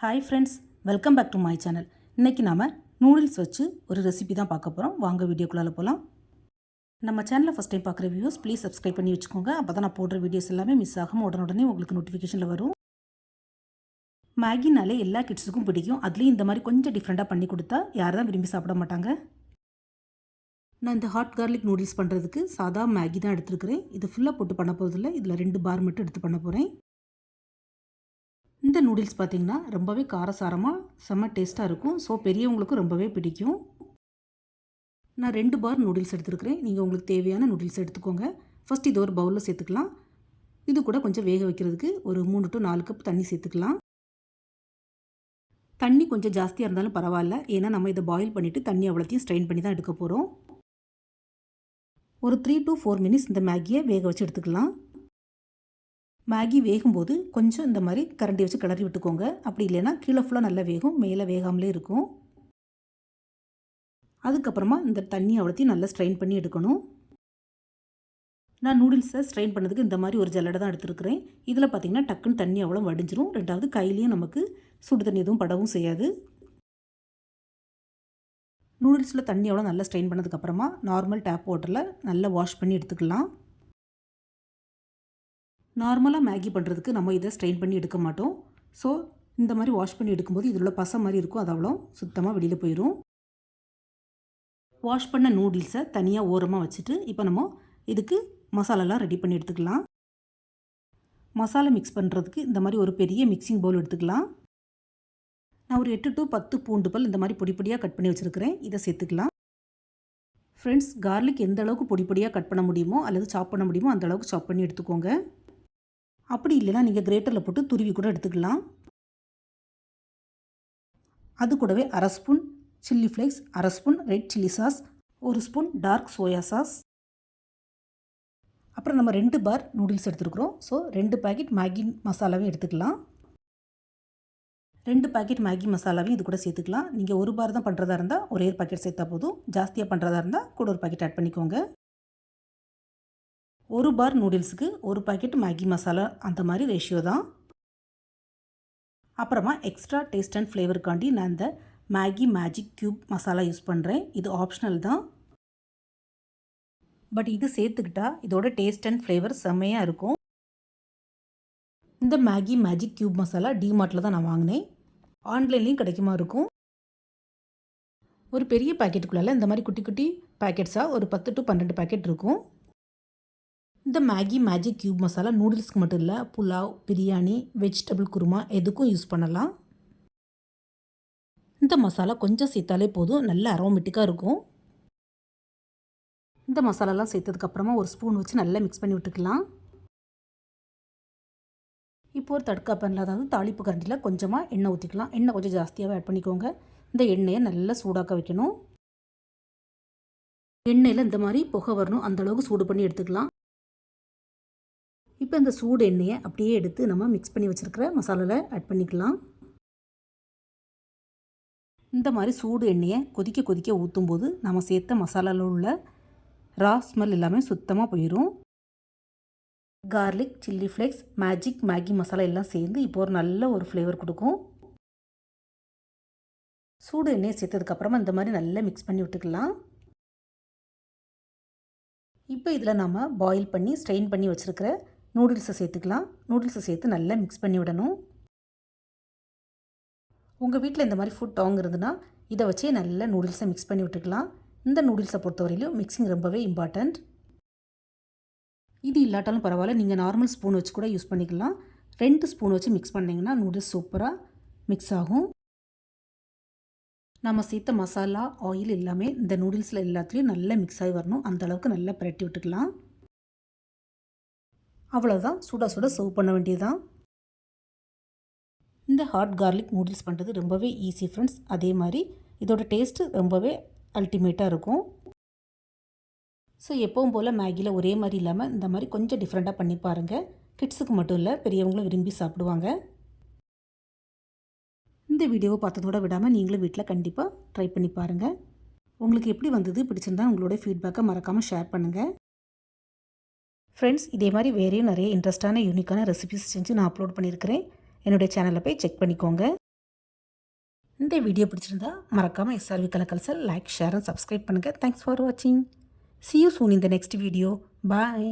Hi friends, welcome back to my channel. இன்றைக்கி நாம் noodles வச்சு ஒரு ரெசிபி தான் பார்க்க போகிறோம். வாங்க வீடியோக்குள்ளால போகலாம். நம்ம சேனலை ஃபஸ்ட் டைம் பார்க்குற வியூஸ் ப்ளீஸ் சப்ஸ்கிரைப் பண்ணி வச்சுக்கோங்க. அப்போ தான் நான் போடுற வீடியோஸ் எல்லாமே மிஸ் ஆகாமல் உடனே உங்களுக்கு நோட்டிஃபிகேஷனில் வரும். மேகினாலே எல்லா கிட்ஸுக்கும் பிடிக்கும். அதுலேயும் இந்த மாதிரி கொஞ்சம் டிஃப்ரெண்ட்டாக பண்ணி கொடுத்தா யார் தான் விரும்பி சாப்பிட மாட்டாங்க. நான் இந்த ஹாட் கார்லிக் நூடுல்ஸ் பண்ணுறதுக்கு சாதா மேகி தான் எடுத்துருக்கிறேன். இது ஃபுல்லாக போட்டு பண்ண போகிறதில்ல. இதில் 2 பார் மட்டும் எடுத்து பண்ண போகிறேன். இந்த நூடுல்ஸ் பார்த்திங்கன்னா ரொம்பவே காரசாரமாக செம்ம டேஸ்ட்டாக இருக்கும். ஸோ பெரியவங்களுக்கும் ரொம்பவே பிடிக்கும். நான் 2 பார் நூடுல்ஸ் எடுத்துருக்கிறேன். நீங்கள் உங்களுக்கு தேவையான நூடுல்ஸ் எடுத்துக்கோங்க. ஃபஸ்ட் இது ஒரு பவுலில் சேர்த்துக்கலாம். இது கூட கொஞ்சம் வேக வைக்கிறதுக்கு ஒரு 3 to 4 கப் தண்ணி சேர்த்துக்கலாம். தண்ணி கொஞ்சம் ஜாஸ்தியாக இருந்தாலும் பரவாயில்ல, ஏன்னா நம்ம இதை பாயில் பண்ணிவிட்டு தண்ணி அவ்வளோத்தையும் ஸ்ட்ரெயின் பண்ணி தான் எடுக்க போகிறோம். ஒரு 3 to 4 மினிட்ஸ் இந்த மேகியை வேக வச்சு எடுத்துக்கலாம். மேகி வேகும்போது கொஞ்சம் இந்த மாதிரி கரண்டி வச்சு கிளறி விட்டுக்கோங்க. அப்படி இல்லைன்னா கீழே ஃபுல்லாக நல்லா வேகும், மேலே வேகாமலே இருக்கும். அதுக்கப்புறமா இந்த தண்ணி அவ்வளோத்தையும் நல்லா ஸ்ட்ரெயின் பண்ணி எடுக்கணும். நான் நூடுல்ஸை ஸ்ட்ரெயின் பண்ணதுக்கு இந்த மாதிரி ஒரு ஜல்லடை தான் எடுத்துருக்கிறேன். இதில் பார்த்திங்கன்னா டக்குன்னு தண்ணி அவ்வளோ வடிஞ்சிரும். ரெண்டாவது கையிலையும் நமக்கு சுடு தண்ணி எதுவும் படவும் செய்யாது. நூடுல்ஸில் தண்ணி அவ்வளோ நல்லா ஸ்ட்ரெயின் பண்ணதுக்கப்புறமா நார்மல் டேப் வாட்டரில் நல்லா வாஷ் பண்ணி எடுத்துக்கலாம். நார்மலாக மேகி பண்ணுறதுக்கு நம்ம இதை ஸ்ட்ரெயின் பண்ணி எடுக்க மாட்டோம். ஸோ இந்த மாதிரி வாஷ் பண்ணி எடுக்கும்போது இதில் உள்ள பசை மாதிரி இருக்கும், அது அவ்வளோ சுத்தமாக வெளியில் போயிடும். வாஷ் பண்ண நூடுல்ஸை தனியாக ஓரமாக வச்சுட்டு இப்போ நம்ம இதுக்கு மசாலாலாம் ரெடி பண்ணி எடுத்துக்கலாம். மசாலா மிக்ஸ் பண்ணுறதுக்கு இந்த மாதிரி ஒரு பெரிய மிக்சிங் பவுல் எடுத்துக்கலாம். நான் ஒரு 8 to 10 பூண்டு பல் இந்த மாதிரி பொடி பொடியாக கட் பண்ணி வச்சுருக்கிறேன். இதை சேர்த்துக்கலாம். ஃப்ரெண்ட்ஸ், கார்லிக் எந்த அளவுக்கு பொடி பொடியாக கட் பண்ண முடியுமோ அல்லது சாப் பண்ண முடியுமோ அந்த அளவுக்கு சாப் பண்ணி எடுத்துக்கோங்க. அப்படி இல்லைனா நீங்கள் கிரேட்டரில் போட்டு துருவி கூட எடுத்துக்கலாம். அது கூடவே 1/2 spoon chilli flakes, 1/2 spoon red chilli sauce, 1 spoon dark soya sauce, அப்புறம் நம்ம 2 பார் நூடுல்ஸ் எடுத்துருக்குறோம். ஸோ 2 பேக்கெட் மேகி மசாலாவையும் எடுத்துக்கலாம். 2 பேக்கெட் மேகி மசாலாவையும் இது கூட சேர்த்துக்கலாம். நீங்கள் 1 பார் தான் பண்ணுறதா இருந்தால் ஒரே ஒரு பேக்கெட் சேர்த்தா போதும். ஜாஸ்தியாக பண்ணுறதா இருந்தால் கூட ஒரு பேக்கெட் ஆட் பண்ணிக்கோங்க. 1 பார் நூடுல்ஸுக்கு 1 பேக்கெட் மேகி மசாலா, அந்த மாதிரி ரேஷியோ தான். அப்புறமா எக்ஸ்ட்ரா டேஸ்ட் அண்ட் ஃப்ளேவருக்காண்டி நான் இந்த Maggi magic cube masala use பண்ணுறேன். இது ஆப்ஷனல் தான், பட் இது சேர்த்துக்கிட்டா இதோட டேஸ்ட் அண்ட் ஃப்ளேவர் செம்மையாக இருக்கும். இந்த மேகி மேஜிக் க்யூப் மசாலா டிமார்ட்டில் தான் நான் வாங்கினேன். ஆன்லைன்லேயும் கிடைக்குமா இருக்கும். ஒரு பெரிய பேக்கெட்டுக்குள்ளால இந்த மாதிரி குட்டி குட்டி பேக்கெட்ஸாக ஒரு 10 to 12 பேக்கெட் இருக்கும். இந்த மேகி மேஜிக் க்யூப் மசாலா நூடுல்ஸ்க்கு மட்டும் இல்லை, புலாவ், பிரியாணி, வெஜிடபிள் குருமா எதுக்கும் யூஸ் பண்ணலாம். இந்த மசாலா கொஞ்சம் சேர்த்தாலே போதும், நல்ல அரோமேட்டிக்காக இருக்கும். இந்த மசாலாலாம் சேர்த்ததுக்கப்புறமா ஒரு ஸ்பூன் வச்சு நல்லா மிக்ஸ் பண்ணி விட்டுக்கலாம். இப்போ ஒரு தடுக்கா பேனில், அதாவது தாளிப்பு கரண்டியில் கொஞ்சமாக எண்ணெய் ஊற்றிக்கலாம். எண்ணெய் கொஞ்சம் ஜாஸ்தியாகவே ஆட் பண்ணிக்கோங்க. இந்த எண்ணெயை நல்லா சூடாக்க வைக்கணும். எண்ணெயில் இந்த மாதிரி புகை வரணும், அந்தளவுக்கு சூடு பண்ணி எடுத்துக்கலாம். இப்போ இந்த சூடு எண்ணெயை அப்படியே எடுத்து நம்ம மிக்ஸ் பண்ணி வச்சுருக்கிற மசாலாவில் ஆட் பண்ணிக்கலாம். இந்த மாதிரி சூடு எண்ணெயை கொதிக்க கொதிக்க ஊற்றும்போது நம்ம சேர்த்த மசாலாவில் உள்ள ரா ஸ்மெல் எல்லாமே சுத்தமாக போயிடும். Garlic, chilli flakes, magic Maggi masala எல்லாம் சேர்ந்து இப்போ ஒரு நல்ல ஒரு ஃப்ளேவர் கொடுக்கும். சூடு எண்ணெயை சேர்த்ததுக்கப்புறமா இந்த மாதிரி நல்லா மிக்ஸ் பண்ணி விட்டுக்கலாம். இப்போ இதில் நம்ம பாயில் பண்ணி ஸ்ட்ரெயின் பண்ணி வச்சுருக்கிற நூடுல்ஸை சேர்த்துக்கலாம். நூடுல்ஸை சேர்த்து நல்லா மிக்ஸ் பண்ணி விடணும். உங்கள் வீட்டில் இந்த மாதிரி ஃபுட் டாங் இருந்துன்னா இதை வச்சே நல்லா நூடுல்ஸை மிக்ஸ் பண்ணி விட்டுக்கலாம். இந்த நூடுல்ஸை பொறுத்தவரையிலும் மிக்சிங் ரொம்பவே இம்பார்ட்டண்ட். இது இல்லாட்டாலும் பரவாயில்ல, நீங்கள் நார்மல் ஸ்பூன் வச்சு கூட யூஸ் பண்ணிக்கலாம். 2 ஸ்பூன் வச்சு மிக்ஸ் பண்ணிங்கன்னா நூடுல்ஸ் சூப்பராக மிக்ஸ் ஆகும். நம்ம சேர்த்த மசாலா, ஆயில் எல்லாமே இந்த நூடுல்ஸில் எல்லாத்துலேயும் நல்லா மிக்ஸ் ஆகி வரணும். அந்தளவுக்கு நல்லா பிரட்டி விட்டுக்கலாம். அவ்வளோதான், சுட சுட சர்வ் பண்ண வேண்டியதுதான். இந்த ஹாட் கார்லிக் நூடுல்ஸ் பண்ணுறது ரொம்பவே ஈஸி ஃப்ரெண்ட்ஸ். அதே மாதிரி இதோட டேஸ்ட்டு ரொம்பவே அல்டிமேட்டாக இருக்கும். ஸோ எப்பவும் போல் மேகியில் ஒரே மாதிரி இல்லாமல் இந்த மாதிரி கொஞ்சம் டிஃப்ரெண்ட்டாக பண்ணி பாருங்கள். கிட்ஸுக்கு மட்டும் இல்லை, பெரியவங்களும் விரும்பி சாப்பிடுவாங்க. இந்த வீடியோவை பார்த்ததோடு விடாமல் நீங்களும் வீட்டில் கண்டிப்பாக ட்ரை பண்ணி பாருங்கள். உங்களுக்கு எப்படி வந்தது, பிடிச்சிருந்தா உங்களோட ஃபீட்பேக்கை மறக்காமல் ஷேர் பண்ணுங்கள். ஃப்ரெண்ட்ஸ், இதே மாதிரி வேறையும் நிறைய இன்ட்ரெஸ்டான யூனிக்கான ரெசிபிஸ் செஞ்சு நான் அப்லோட் பண்ணியிருக்கிறேன். என்னுடைய சேனலை போய் செக் பண்ணிக்கோங்க. இந்த வீடியோ பிடிச்சிருந்தா மறக்காமல் எஸ்ஆர்வி கலக்கல்ஸை லைக் ஷேர் அண்ட் சப்ஸ்கிரைப் பண்ணுங்கள். தேங்க்ஸ் ஃபார் வாட்சிங். See you soon in the next video. Bye.